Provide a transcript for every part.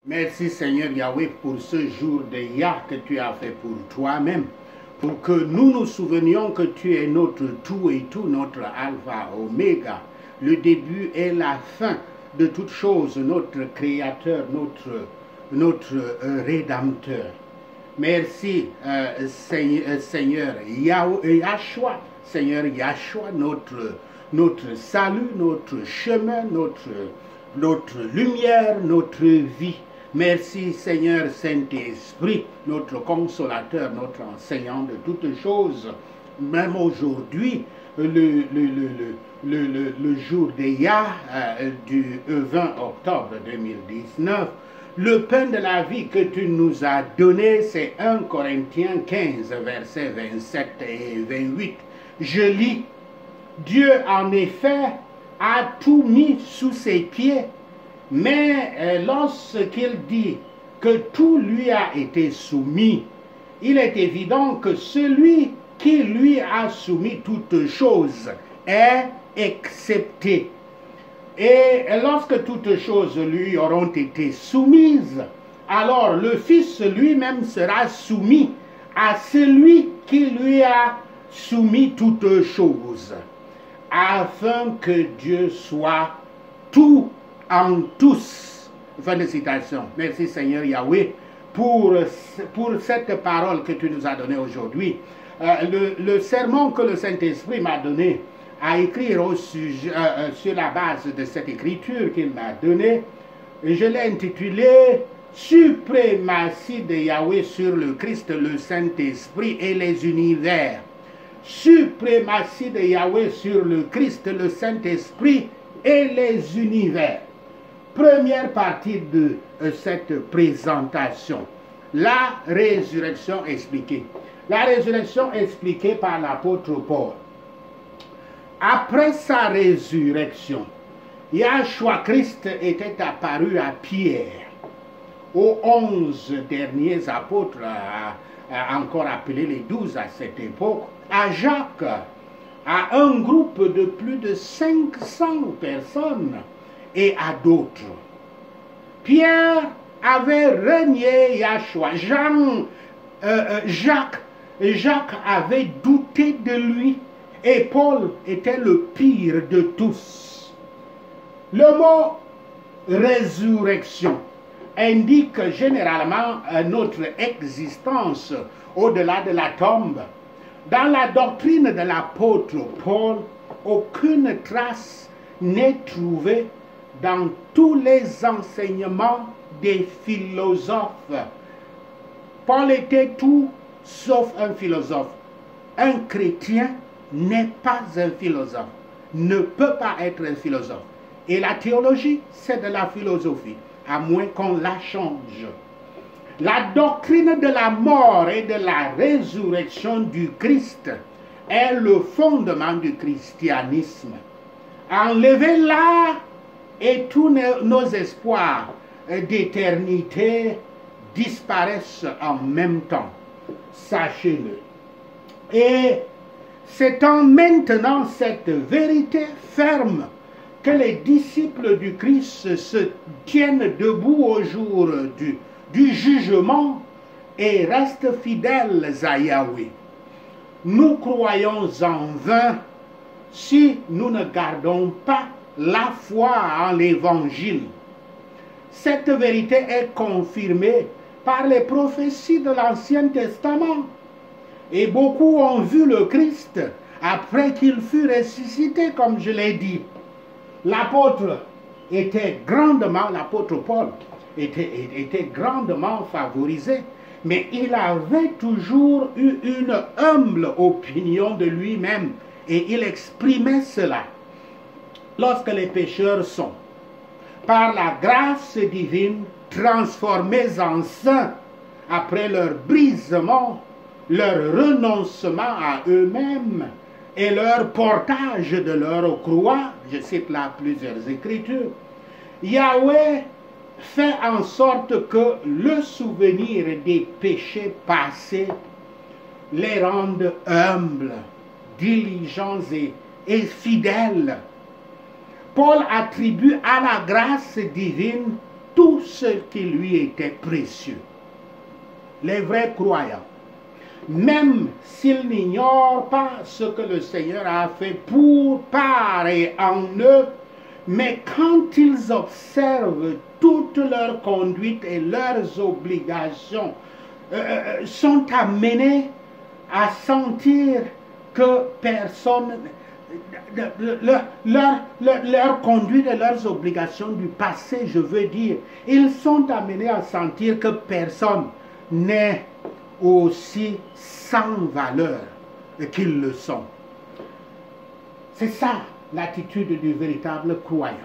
Merci Seigneur Yahweh pour ce jour de Yah que tu as fait pour toi-même, pour que nous nous souvenions que tu es notre tout et tout, notre alpha, oméga, le début et la fin de toutes choses, notre créateur, notre rédempteur. Merci Seigneur Yahshua, Seigneur Yahshua, notre salut, notre chemin, notre lumière, notre vie. Merci Seigneur Saint-Esprit, notre consolateur, notre enseignant de toutes choses. Même aujourd'hui, le jour de Yah du 20 octobre 2019, le pain de la vie que tu nous as donné, c'est 1 Corinthiens 15, versets 27 et 28. Je lis, Dieu en effet a tout mis sous ses pieds, mais lorsqu'il dit que tout lui a été soumis, il est évident que celui qui lui a soumis toutes choses est accepté. Et lorsque toutes choses lui auront été soumises, alors le Fils lui-même sera soumis à celui qui lui a soumis toutes choses, afin que Dieu soit tout en tous. Fin de citation. Merci Seigneur Yahweh pour cette parole que tu nous as donnée aujourd'hui. Le sermon que le Saint-Esprit m'a donné à écrire au sujet, sur la base de cette écriture qu'il m'a donnée, je l'ai intitulé « Suprématie de Yahweh sur le Christ, le Saint-Esprit et les univers ». Suprématie de Yahweh sur le Christ, le Saint-Esprit et les univers. Première partie de cette présentation, la résurrection expliquée. La résurrection expliquée par l'apôtre Paul. Après sa résurrection, Yahshua Christ était apparu à Pierre, aux 11 derniers apôtres, encore appelés les 12 à cette époque, à Jacques, à un groupe de plus de 500 personnes et à d'autres. Pierre avait renié Yahshua. Jacques avait douté de lui et Paul était le pire de tous. Le mot résurrection indique généralement notre existence au-delà de la tombe. Dans la doctrine de l'apôtre Paul, aucune trace n'est trouvée dans tous les enseignements des philosophes. Paul était tout sauf un philosophe. Un chrétien n'est pas un philosophe, ne peut pas être un philosophe. Et la théologie, c'est de la philosophie, à moins qu'on la change. La doctrine de la mort et de la résurrection du Christ est le fondement du christianisme. Enlevez-la et tous nos espoirs d'éternité disparaissent en même temps. Sachez-le. Et c'est en maintenant cette vérité ferme que les disciples du Christ se tiennent debout au jour du jugement et restent fidèles à Yahweh. Nous croyons en vain si nous ne gardons pas la foi en l'Évangile. Cette vérité est confirmée par les prophéties de l'Ancien Testament. Et beaucoup ont vu le Christ après qu'il fut ressuscité, comme je l'ai dit. L'apôtre Paul était grandement favorisé, mais il avait toujours eu une humble opinion de lui-même et il exprimait cela. Lorsque les pécheurs sont, par la grâce divine, transformés en saints après leur brisement, leur renoncement à eux-mêmes et leur portage de leur croix, je cite là plusieurs écritures, Yahweh fait en sorte que le souvenir des péchés passés les rende humbles, diligents et fidèles. Paul attribue à la grâce divine tout ce qui lui était précieux. Les vrais croyants, même s'ils n'ignorent pas ce que le Seigneur a fait par et en eux, mais quand ils observent toute leur conduite et leurs obligations, sont amenés à sentir que personne, leur conduite et leurs obligations du passé, je veux dire, ils sont amenés à sentir que personne n'est aussi sans valeur qu'ils le sont. C'est ça l'attitude du véritable croyant.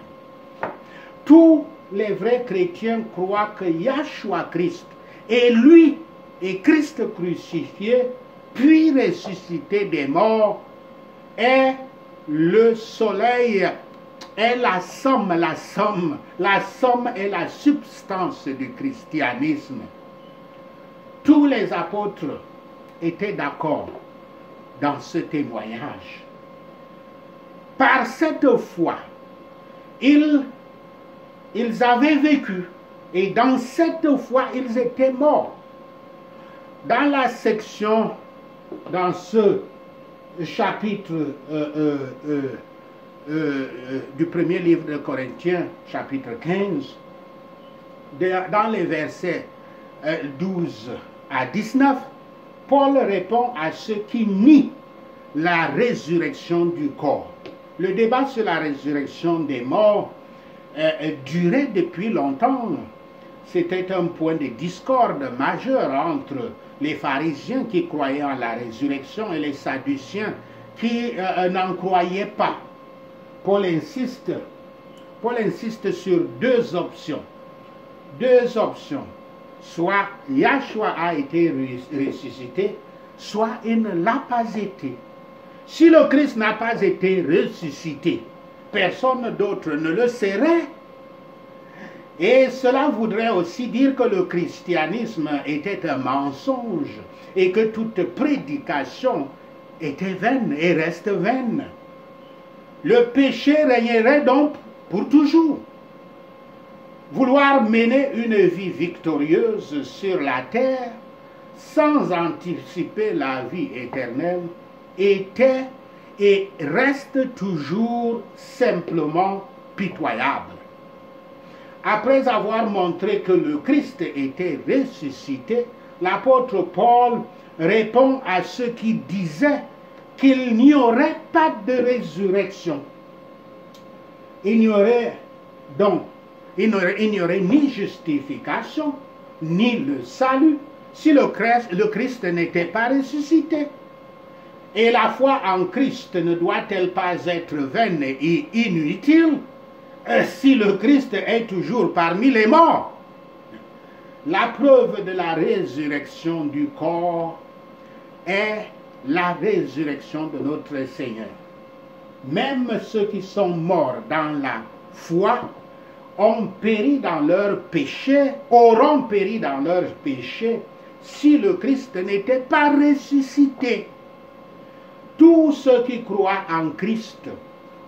Tous les vrais chrétiens croient que Yahshua Christ est lui et Christ crucifié, puis ressuscité des morts, est le soleil, est la somme est la substance du christianisme. Tous les apôtres étaient d'accord dans ce témoignage. Par cette foi, ils avaient vécu et dans cette foi, ils étaient morts. Dans la section, dans ce chapitre du premier livre de Corinthiens, chapitre 15, dans les versets 12 à 19, Paul répond à ceux qui nient la résurrection du corps. Le débat sur la résurrection des morts durait depuis longtemps. C'était un point de discorde majeur entre les pharisiens qui croyaient en la résurrection et les sadduciens qui n'en croyaient pas. Paul insiste sur deux options. Soit Yahshua a été ressuscité, soit il ne l'a pas été. Si le Christ n'a pas été ressuscité, personne d'autre ne le serait. Et cela voudrait aussi dire que le christianisme était un mensonge et que toute prédication était vaine et reste vaine. Le péché régnerait donc pour toujours. Vouloir mener une vie victorieuse sur la terre sans anticiper la vie éternelle était et reste toujours simplement pitoyable. Après avoir montré que le Christ était ressuscité, l'apôtre Paul répond à ceux qui disaient qu'il n'y aurait pas de résurrection. Il n'y aurait ni justification, ni le salut, si le Christ n'était pas ressuscité. Et la foi en Christ ne doit-elle pas être vaine et inutile si le Christ est toujours parmi les morts? La preuve de la résurrection du corps est la résurrection de notre Seigneur. Même ceux qui sont morts dans la foi ont péri dans leurs péchés, auront péri dans leurs péchés si le Christ n'était pas ressuscité. Tous ceux qui croient en Christ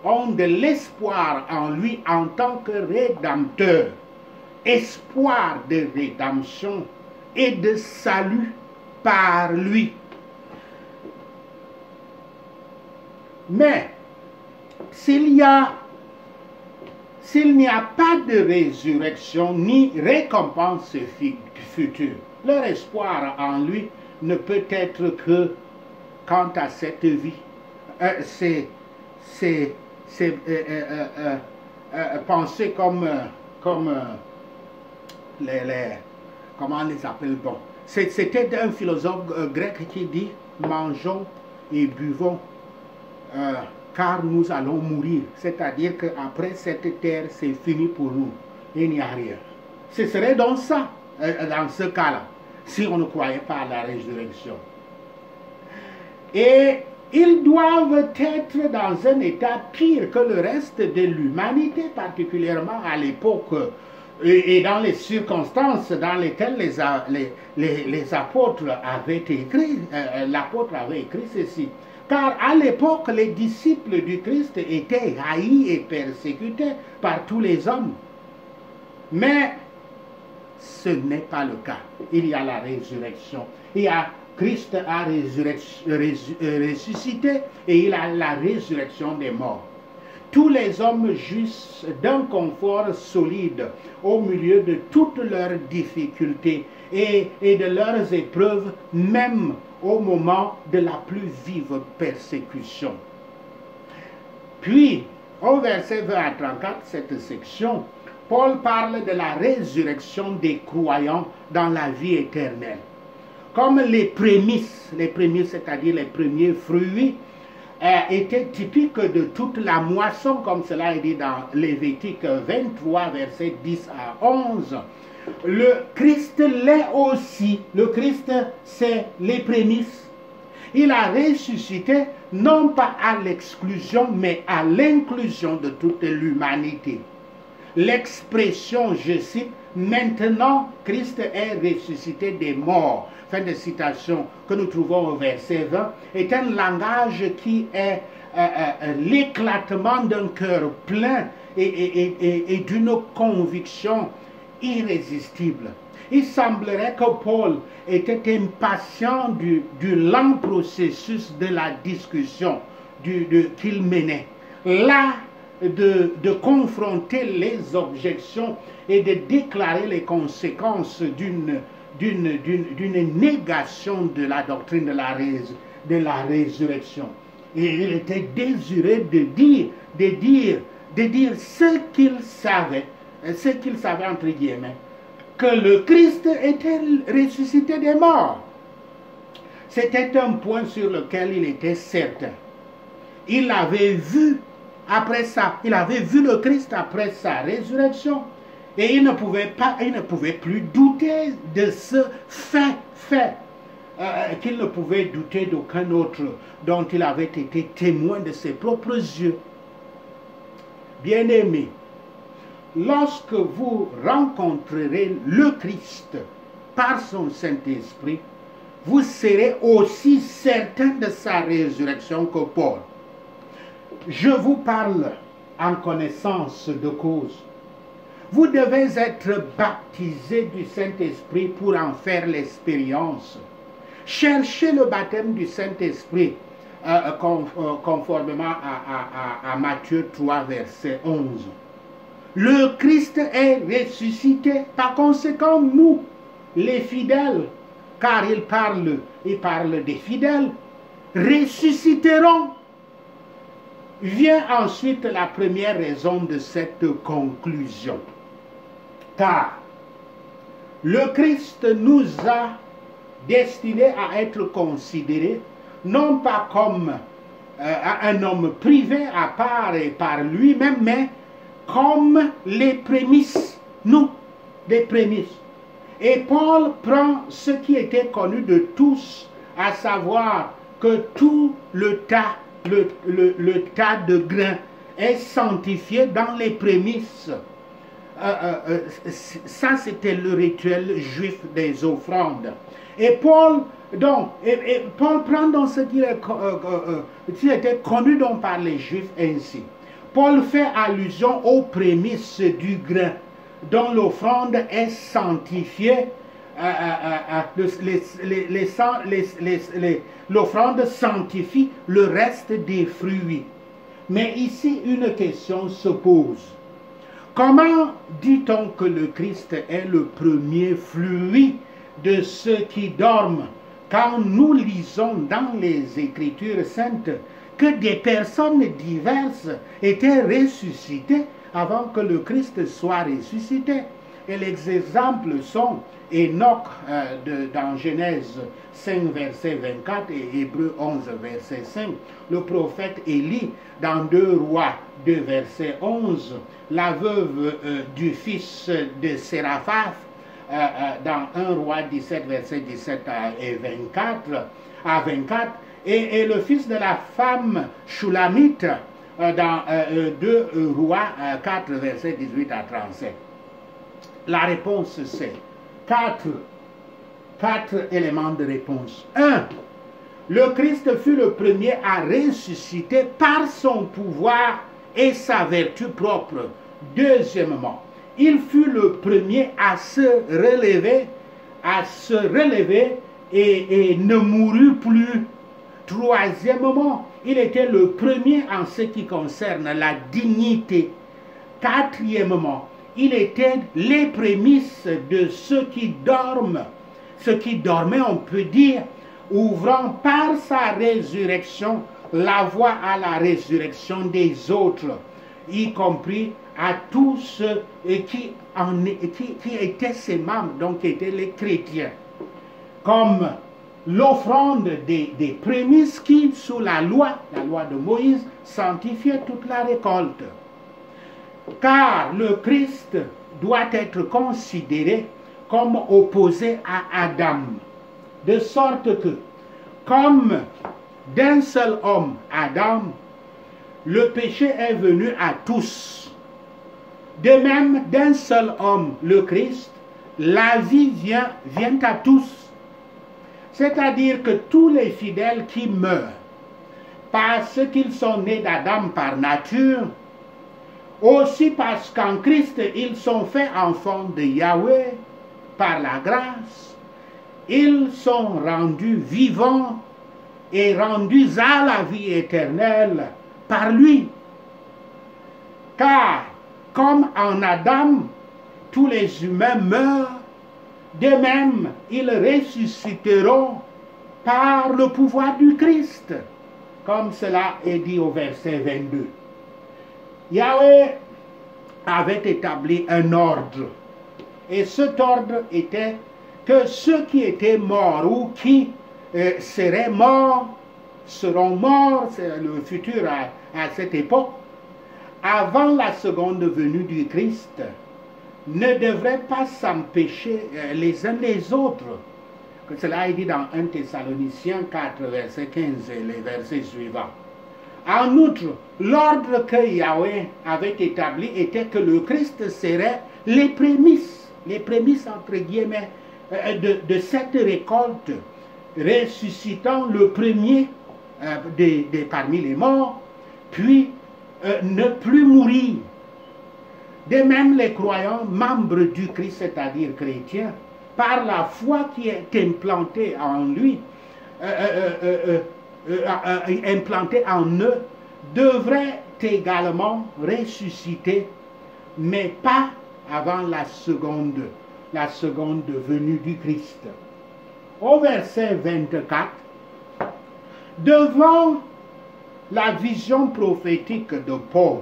ont de l'espoir en lui en tant que Rédempteur, espoir de rédemption et de salut par lui. Mais s'il n'y a pas de résurrection ni récompense future, leur espoir en lui ne peut être que quant à cette vie. C'est penser comme comment on les appelle, bon. C'était un philosophe grec qui dit mangeons et buvons car nous allons mourir. C'est-à-dire qu'après cette terre, c'est fini pour nous. Il n'y a rien. Ce serait donc ça, dans ce cas-là, si on ne croyait pas à la résurrection. Et ils doivent être dans un état pire que le reste de l'humanité, particulièrement à l'époque et dans les circonstances dans lesquelles les apôtres avaient écrit, l'apôtre avait écrit ceci. Car à l'époque, les disciples du Christ étaient haïs et persécutés par tous les hommes. Mais ce n'est pas le cas. Il y a la résurrection. Christ a ressuscité et il a la résurrection des morts. Tous les hommes jouissent d'un confort solide au milieu de toutes leurs difficultés et de leurs épreuves, même au moment de la plus vive persécution. Puis, au verset 20 à 34, cette section, Paul parle de la résurrection des croyants dans la vie éternelle. Comme les prémices, c'est-à-dire les premiers fruits, étaient typiques de toute la moisson, comme cela est dit dans Lévitique 23, versets 10 à 11. Le Christ l'est aussi. Le Christ, c'est les prémices. Il a ressuscité, non pas à l'exclusion, mais à l'inclusion de toute l'humanité. L'expression, je cite, « Maintenant, Christ est ressuscité des morts », fin de citation que nous trouvons au verset 20, est un langage qui est l'éclatement d'un cœur plein et d'une conviction irrésistible. Il semblerait que Paul était impatient du lent processus de la discussion qu'il menait. Là, de confronter les objections et de déclarer les conséquences d'une négation de la doctrine de la résurrection. Et il était désiré de dire ce qu'il savait entre guillemets, que le Christ était ressuscité des morts. C'était un point sur lequel il était certain. Il avait vu le Christ après sa résurrection et il ne pouvait plus douter de ce fait qu'il ne pouvait douter d'aucun autre dont il avait été témoin de ses propres yeux. Bien-aimés, lorsque vous rencontrerez le Christ par son Saint-Esprit, vous serez aussi certain de sa résurrection que Paul. Je vous parle en connaissance de cause. Vous devez être baptisé du Saint-Esprit pour en faire l'expérience. Cherchez le baptême du Saint-Esprit conformément à Matthieu 3, verset 11. Le Christ est ressuscité. Par conséquent, nous, les fidèles, car il parle des fidèles, ressusciteront. Vient ensuite la première raison de cette conclusion. Car le Christ nous a destinés à être considérés non pas comme un homme privé à part et par lui-même, mais comme les prémices, nous, des prémices. Et Paul prend ce qui était connu de tous, à savoir que tout le tas de grains est sanctifié dans les prémices. Ça, c'était le rituel juif des offrandes. Et Paul prend donc ce qui était connu donc par les Juifs ainsi. Paul fait allusion aux prémices du grain, dont l'offrande est sanctifiée. L'offrande sanctifie le reste des fruits. Mais ici, une question se pose. Comment dit-on que le Christ est le premier fruit de ceux qui dorment, quand nous lisons dans les Écritures saintes que des personnes diverses étaient ressuscitées avant que le Christ soit ressuscité? Et les exemples sont Enoch dans Genèse 5, verset 24 et Hébreux 11, verset 5. Le prophète Élie dans 2 Rois 2, verset 11. La veuve du fils de Séraphas dans 1 Roi 17, verset 17 et 24. Et le fils de la femme Shulamite dans 2 Rois 4, verset 18 à 37. La réponse c'est 4 éléments de réponse. 1. Le Christ fut le premier à ressusciter par son pouvoir et sa vertu propre. Deuxièmement, il fut le premier à se relever, et ne mourut plus. Troisièmement, il était le premier en ce qui concerne la dignité. Quatrièmement, il était les prémices de ceux qui dorment. Ceux qui dormaient, on peut dire, ouvrant par sa résurrection la voie à la résurrection des autres, y compris à tous ceux qui étaient ses membres, donc qui étaient les chrétiens. Comme l'offrande des prémices qui, sous la loi de Moïse, sanctifiait toute la récolte. Car le Christ doit être considéré comme opposé à Adam, de sorte que, comme d'un seul homme, Adam, le péché est venu à tous. De même, d'un seul homme, le Christ, la vie vient à tous. C'est-à-dire que tous les fidèles qui meurent, parce qu'ils sont nés d'Adam par nature, aussi parce qu'en Christ, ils sont faits enfants de Yahweh par la grâce, ils sont rendus vivants et rendus à la vie éternelle par lui. Car, comme en Adam, tous les humains meurent, de même, ils ressusciteront par le pouvoir du Christ, comme cela est dit au verset 22. Yahweh avait établi un ordre, et cet ordre était que ceux qui étaient morts ou qui seraient morts, seront morts, c'est le futur à cette époque, avant la seconde venue du Christ, ne devraient pas s'empêcher les uns les autres. Que cela est dit dans 1 Thessaloniciens 4, verset 15 et les versets suivants. En outre, l'ordre que Yahweh avait établi était que le Christ serait les prémices entre guillemets, de cette récolte, ressuscitant le premier parmi les morts, puis ne plus mourir. De même, les croyants, membres du Christ, c'est-à-dire chrétiens, par la foi qui est implantée en lui, implantée en eux, devraient également ressusciter, mais pas avant la seconde venue du Christ. Au verset 24, devant la vision prophétique de Paul,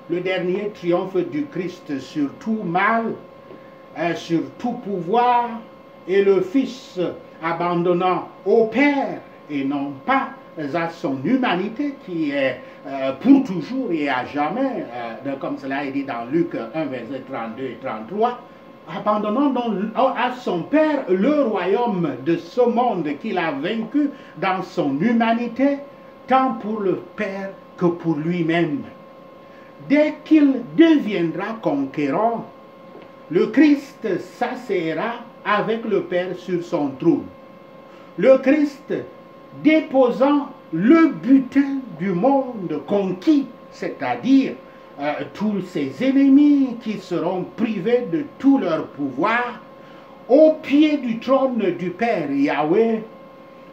le dernier triomphe du Christ sur tout mal, sur tout pouvoir, et le Fils abandonnant au Père et non pas à son humanité qui est pour toujours et à jamais, comme cela est dit dans Luc 1, verset 32 et 33, abandonnant donc à son Père le royaume de ce monde qu'il a vaincu dans son humanité, tant pour le Père que pour lui-même. Dès qu'il deviendra conquérant, le Christ s'asseyera avec le Père sur son trône. Le Christ déposant le butin du monde conquis, c'est-à-dire tous ses ennemis qui seront privés de tout leur pouvoir, au pied du trône du Père Yahweh,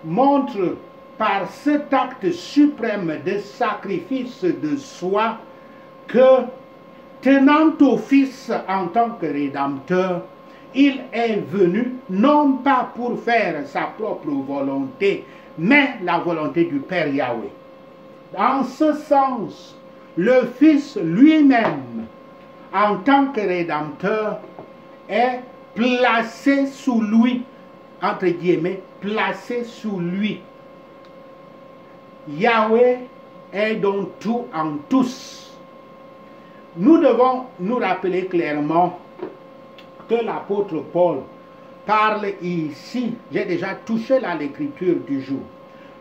montre par cet acte suprême de sacrifice de soi que, tenant au Fils en tant que Rédempteur, il est venu non pas pour faire sa propre volonté, mais la volonté du Père Yahweh. En ce sens, le Fils lui-même, en tant que Rédempteur, est placé sous lui, entre guillemets, placé sous lui. Yahweh est donc tout en tous. Nous devons nous rappeler clairement que l'apôtre Paul parle ici, j'ai déjà touché là l'écriture du jour.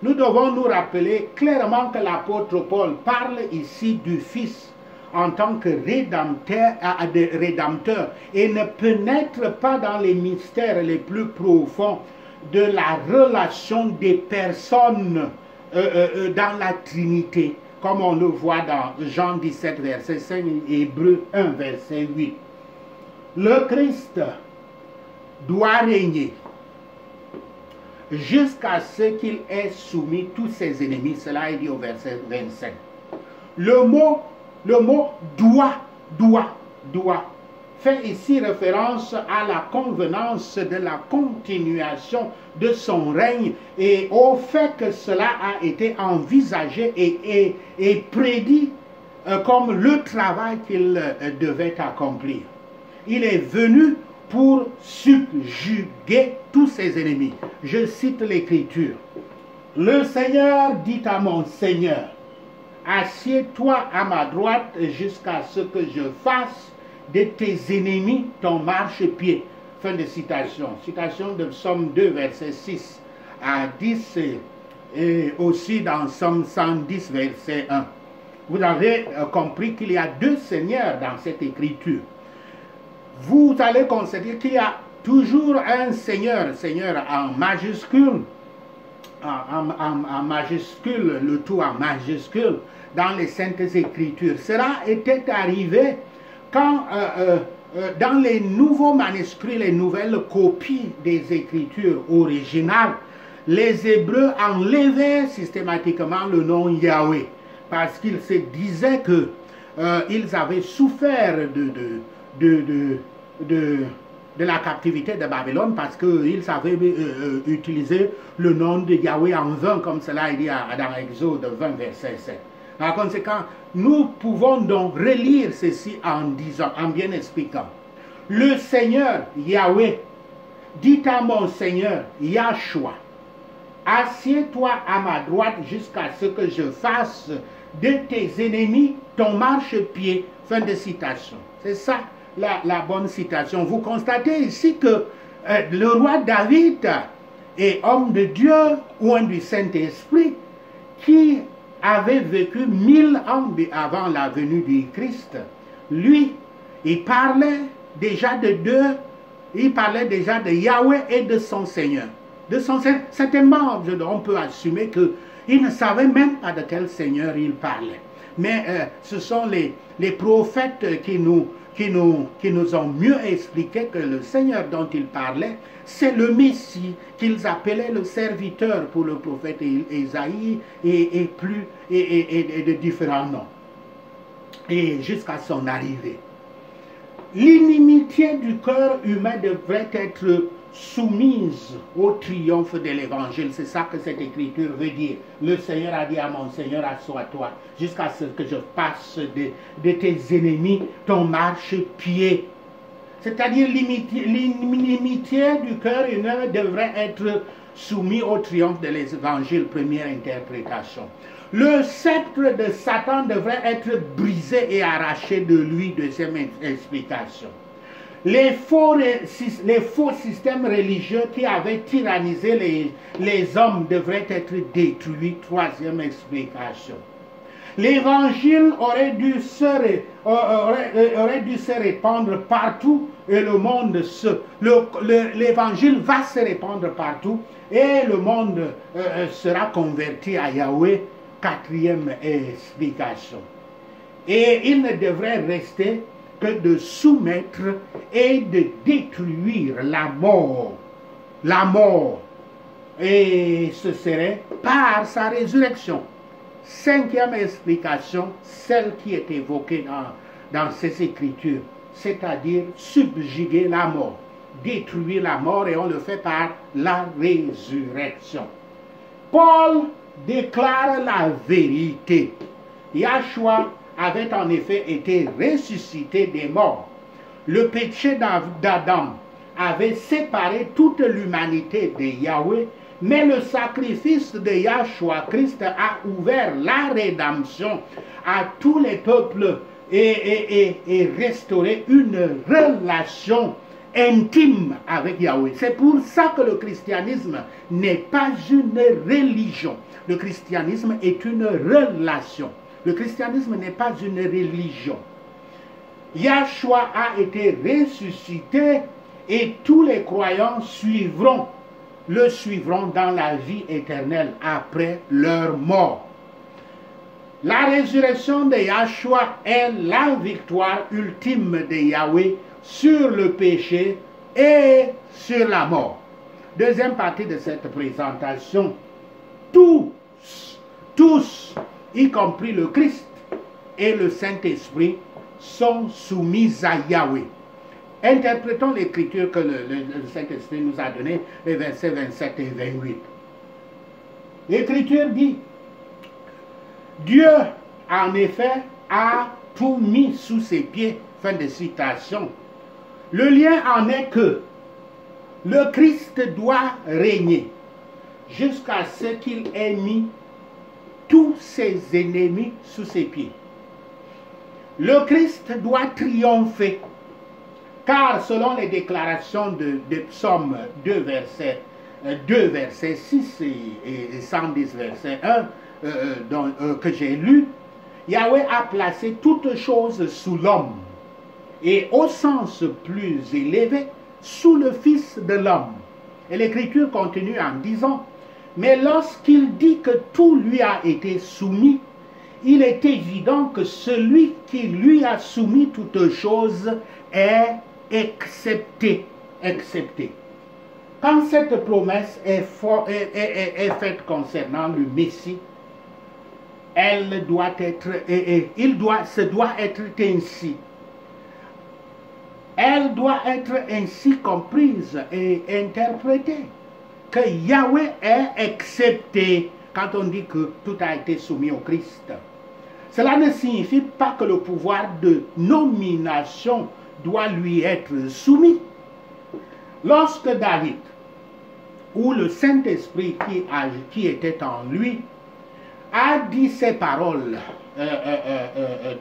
Nous devons nous rappeler clairement que l'apôtre Paul parle ici du Fils en tant que rédempteur et ne pénètre pas dans les mystères les plus profonds de la relation des personnes dans la Trinité, comme on le voit dans Jean 17, verset 5 et Hébreux 1, verset 8. Le Christ doit régner jusqu'à ce qu'il ait soumis tous ses ennemis. Cela est dit au verset 25. Le mot doit fait ici référence à la convenance de la continuation de son règne et au fait que cela a été envisagé et prédit comme le travail qu'il devait accomplir. Il est venu pour subjuguer tous ses ennemis. Je cite l'Écriture. Le Seigneur dit à mon Seigneur, assieds-toi à ma droite jusqu'à ce que je fasse de tes ennemis ton marchepied. Fin de citation. Citation de Psaume 2, verset 6 à 10 et aussi dans Psaume 110, verset 1. Vous avez compris qu'il y a deux seigneurs dans cette écriture. Vous allez constater qu'il y a toujours un seigneur en majuscule, en majuscule, le tout en majuscule, dans les Saintes Écritures. Cela était arrivé quand dans les nouveaux manuscrits, les nouvelles copies des Écritures originales, les Hébreux enlevaient systématiquement le nom Yahweh, parce qu'ils se disaient que ils avaient souffert de la captivité de Babylone parce qu'ils avaient utilisé le nom de Yahweh en vain, comme cela est dit dans Exode 20, verset 7. Par conséquent, nous pouvons donc relire ceci en disant, en bien expliquant. Le Seigneur Yahweh dit à mon Seigneur Yahshua, assieds-toi à ma droite jusqu'à ce que je fasse de tes ennemis ton marchepied. Fin de citation. C'est ça la bonne citation. Vous constatez ici que le roi David est homme de Dieu, ou un du Saint-Esprit, qui avait vécu 1000 ans avant la venue du Christ. Lui, il parlait déjà de Yahweh et de son Seigneur. Certainement, on peut assumer qu'il ne savait même pas de quel Seigneur il parlait. Mais ce sont les prophètes qui nous ont mieux expliqué que le Seigneur dont il parlait, c'est le Messie qu'ils appelaient le serviteur pour le prophète Ésaïe et de différents noms. Et jusqu'à son arrivée. L'inimitié du cœur humain devrait être soumise au triomphe de l'évangile. C'est ça que cette écriture veut dire. Le Seigneur a dit à mon Seigneur, assois-toi jusqu'à ce que je passe de tes ennemis ton marchepied. C'est-à-dire l'inimitié du cœur humain devrait être soumise au triomphe de l'évangile, première interprétation. Le sceptre de Satan devrait être brisé et arraché de lui, deuxième explication. Les faux systèmes religieux qui avaient tyrannisé les hommes devraient être détruits, troisième explication. L'évangile aurait dû se répandre partout et l'évangile va se répandre partout et le monde sera converti à Yahweh, quatrième explication. Et il ne devrait rester que de soumettre et de détruire la mort. La mort. Et ce serait par sa résurrection. Cinquième explication, celle qui est évoquée dans ces écritures, c'est-à-dire subjuguer la mort, détruire la mort, et on le fait par la résurrection. Paul déclare la vérité. Yahshua avait en effet été ressuscité des morts. Le péché d'Adam avait séparé toute l'humanité de Yahweh, mais le sacrifice de Yahshua Christ a ouvert la rédemption à tous les peuples et restauré une relation intime avec Yahweh. C'est pour ça que le christianisme n'est pas une religion. Le christianisme est une relation. Le christianisme n'est pas une religion. Yahshua a été ressuscité et tous les croyants le suivront dans la vie éternelle après leur mort. La résurrection de Yahshua est la victoire ultime de Yahweh sur le péché et sur la mort. Deuxième partie de cette présentation, tous, y compris le Christ et le Saint-Esprit, sont soumis à Yahweh. Interprétons l'écriture que le Saint-Esprit nous a donnée, les versets 27 et 28. L'écriture dit, Dieu, en effet, a tout mis sous ses pieds. Fin de citation. Le lien en est que le Christ doit régner jusqu'à ce qu'il ait mis tous ses ennemis sous ses pieds. Le Christ doit triompher, car selon les déclarations de Psaume 2, verset 6 et 110, verset 1, que j'ai lu, Yahweh a placé toutes choses sous l'homme, et au sens plus élevé, sous le Fils de l'homme. Et l'Écriture continue en disant, mais lorsqu'il dit que tout lui a été soumis, il est évident que celui qui lui a soumis toutes choses est excepté. Quand cette promesse est faite concernant le Messie, elle doit être, ce doit être ainsi. Elle doit être ainsi comprise et interprétée, que Yahweh est excepté quand on dit que tout a été soumis au Christ. Cela ne signifie pas que le pouvoir de nomination doit lui être soumis. Lorsque David, ou le Saint-Esprit qui était en lui, a dit ces paroles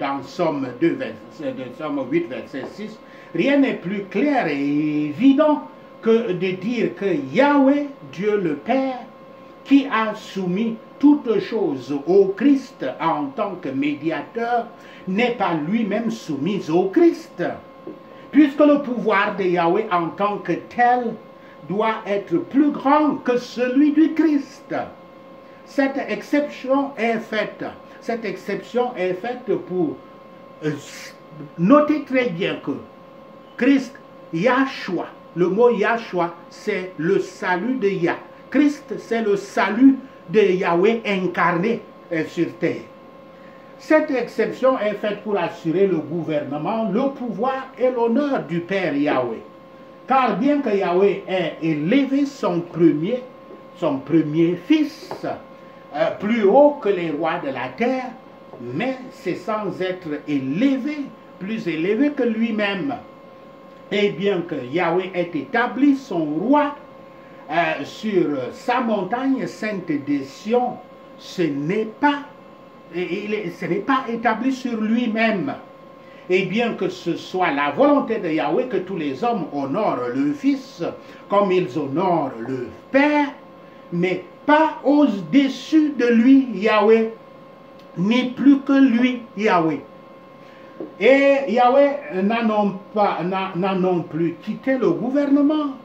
dans Psaume 8, verset 6, rien n'est plus clair et évident que de dire que Yahweh, Dieu le Père, qui a soumis toutes choses au Christ en tant que médiateur, n'est pas lui-même soumis au Christ, puisque le pouvoir de Yahweh en tant que tel doit être plus grand que celui du Christ. Cette exception est faite pour noter très bien que Christ, Yahshua, le mot Yahshua, c'est le salut de Yah. Christ, c'est le salut de Yahweh incarné sur terre. Cette exception est faite pour assurer le gouvernement, le pouvoir et l'honneur du Père Yahweh. Car bien que Yahweh ait élevé son premier fils plus haut que les rois de la terre, mais c'est sans être plus élevé que lui-même. Et bien que Yahweh ait établi son roi sur sa montagne sainte de Sion, ce n'est pas établi sur lui-même. Et bien que ce soit la volonté de Yahweh que tous les hommes honorent le Fils comme ils honorent le Père, mais pas au-dessus de lui, Yahweh, ni plus que lui, Yahweh. Et Yahweh n'a non plus quitté le gouvernement,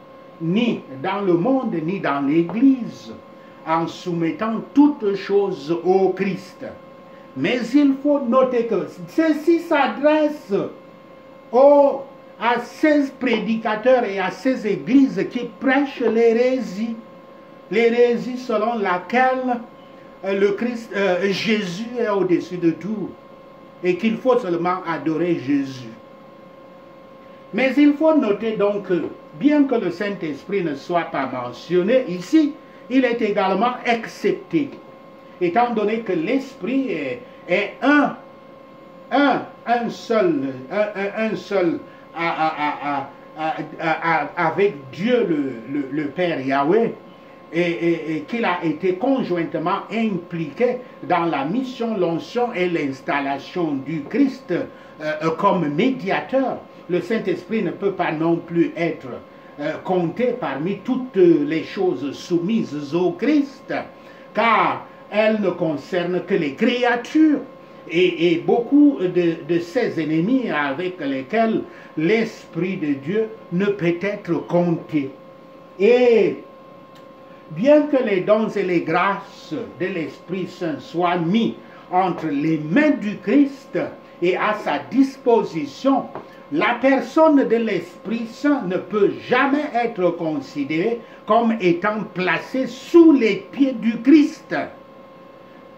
ni dans le monde, ni dans l'Église, en soumettant toutes choses au Christ. Mais il faut noter que ceci s'adresse à ces prédicateurs et à ces églises qui prêchent l'hérésie selon laquelle le Christ, Jésus est au-dessus de tout et qu'il faut seulement adorer Jésus. Mais il faut noter donc que bien que le Saint-Esprit ne soit pas mentionné ici, il est également excepté, étant donné que l'Esprit est un seul avec Dieu le Père Yahweh, et qu'il a été conjointement impliqué dans la mission, l'onction et l'installation du Christ comme médiateur. Le Saint-Esprit ne peut pas non plus être compté parmi toutes les choses soumises au Christ, car elles ne concernent que les créatures et beaucoup de ses ennemis avec lesquels l'Esprit de Dieu ne peut être compté. Et bien que les dons et les grâces de l'Esprit Saint soient mis entre les mains du Christ, et à sa disposition, la personne de l'Esprit Saint ne peut jamais être considérée comme étant placée sous les pieds du Christ.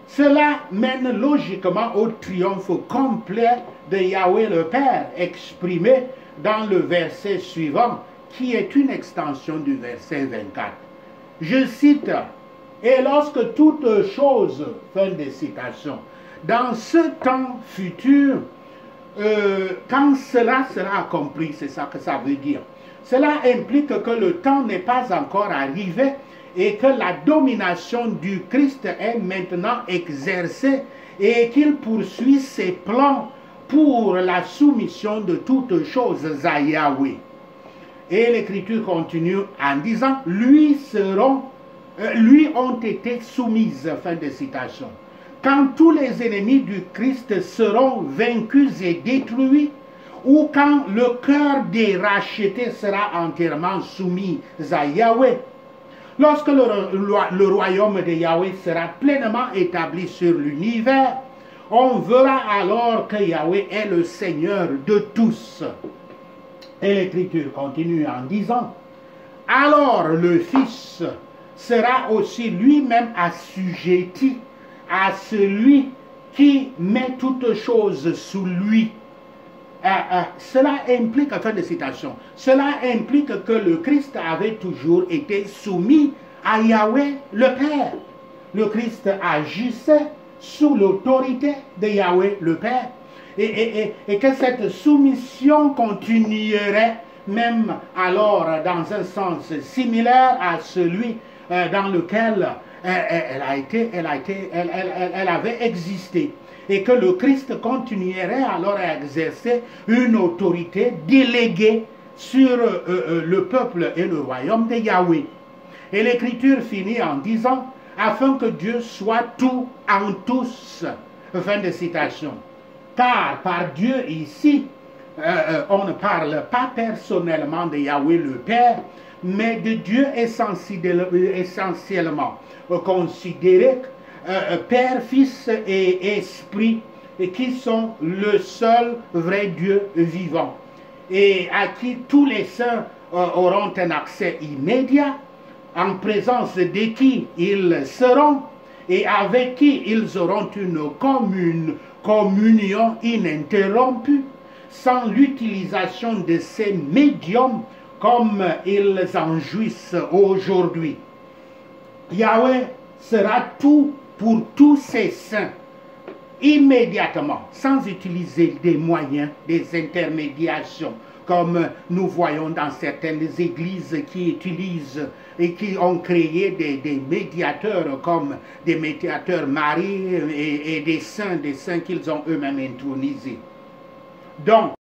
Cela mène logiquement au triomphe complet de Yahweh le Père, exprimé dans le verset suivant, qui est une extension du verset 24. Je cite, « Et lorsque toute chose, fin de citation, dans ce temps futur, quand cela sera accompli, c'est ça que ça veut dire. Cela implique que le temps n'est pas encore arrivé et que la domination du Christ est maintenant exercée et qu'il poursuit ses plans pour la soumission de toutes choses à Yahweh. » Et l'Écriture continue en disant, lui ont été soumises, fin de citation. Quand tous les ennemis du Christ seront vaincus et détruits, ou quand le cœur des rachetés sera entièrement soumis à Yahweh, lorsque le royaume de Yahweh sera pleinement établi sur l'univers, on verra alors que Yahweh est le Seigneur de tous. Et l'Écriture continue en disant, alors le Fils sera aussi lui-même assujetti à celui qui met toutes choses sous lui. Cela implique, fin de citation, cela implique que le Christ avait toujours été soumis à Yahweh le Père. Le Christ agissait sous l'autorité de Yahweh le Père. Et que cette soumission continuerait même alors dans un sens similaire à celui dans lequel elle avait existé. Et que le Christ continuerait alors à exercer une autorité déléguée sur le peuple et le royaume de Yahweh. Et l'Écriture finit en disant, afin que Dieu soit tout en tous. Fin de citation. Car par Dieu ici, on ne parle pas personnellement de Yahweh le Père, mais de Dieu essentiellement considéré Père, Fils et Esprit, et qui sont le seul vrai Dieu vivant, et à qui tous les saints auront un accès immédiat, en présence de qui ils seront, et avec qui ils auront une communion ininterrompue, sans l'utilisation de ces médiums comme ils en jouissent aujourd'hui. Yahweh sera tout pour tous ses saints, immédiatement, sans utiliser des moyens, des intermédiations, comme nous voyons dans certaines églises qui utilisent et qui ont créé des médiateurs comme des médiateurs Marie et des saints qu'ils ont eux-mêmes intronisés. Donc,